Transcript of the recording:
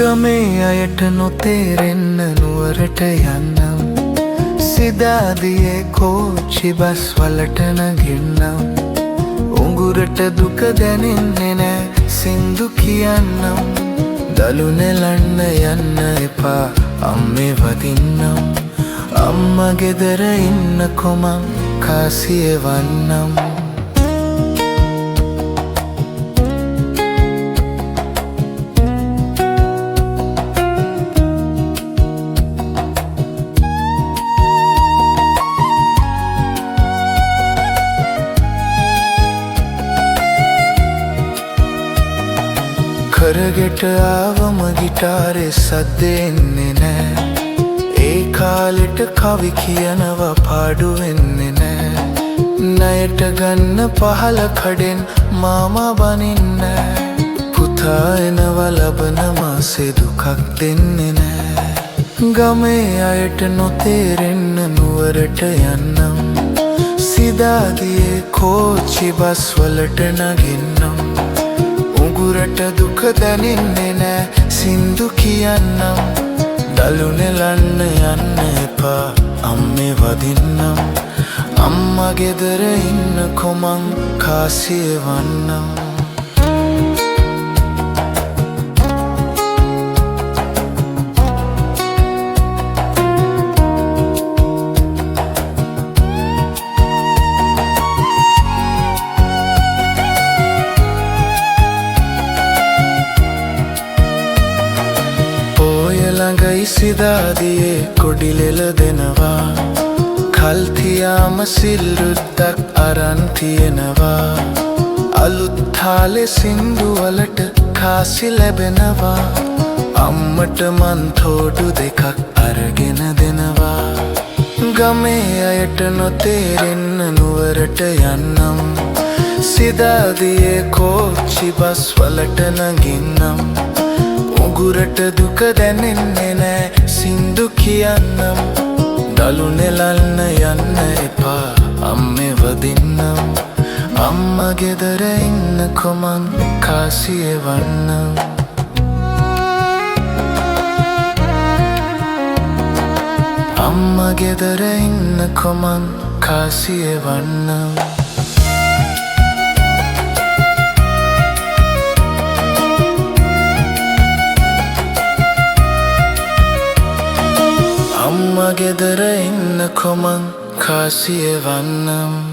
ගමේ අයට නොතේරෙන්න නුවරට යන්නම් සිදාදියේ කෝච්චි බස් වලට නගින්නම් උඟුරට දුක දැනෙන්නේ නෑ සින්දු කියන්නම් දලු නෙලන්න යන්න එපා අම්මේ වදින්නම් අම්මා ගෙදර ඉන්නකො මං කාසිය වන්නම් කරගෙට ආවම ගිටාරේ සද්දෙන්නේ නෑ ඒ කාලෙට කවි කියනවා පාඩු වෙන්නේ නෑ ණයට ගන්න පහල කඩෙන් මාමා බනින්නේ පුතා එනවා ලබන මාසේ දුකක් දෙන්නේ නෑ ගමේ අයට නොතේරෙන්න නුවරට යන්නම් සිදාදියේ කෝච්චි බස් වලට නගින්නම් උඟුරට දුක දැනෙන්නේ නෑ සින්දු කියන්නම් දලු නෙලන්න යන්න එපා අම්මේ වදින්නම් අම්මා ගෙදර ඉන්නකො මං කාසිය වන්නම් ළඟයි සිදාදියේ කොඩිලෙල දෙනවා කල්තියාම සිල්රුද්දක් අරන් තියෙනවා අලුත් තාලේ සින්දු වලට කාසි ලැබෙනවා අම්මට මන් තෝඩු දෙකක් අරගෙන දෙනවා ගමේ අයට නොතේරෙන්න නුවරට යන්නම් සිදාදියේ කෝච්චි බස් වලට නගින්නම් උඟුරට දුක දැනෙන්නේ නෑ සින්දු කියන්නම් දලු නෙලන්න යන්න එපා අම්මේ වදින්නම් අම්මා ගෙදර ඉන්නකො මං කාසිය වන්නම් අම්මා ගෙදර ඉන්නකො මං කාසිය වන්නම් අම්මා ගෙදර ඉන්නකො මං කාසිය වන්නම්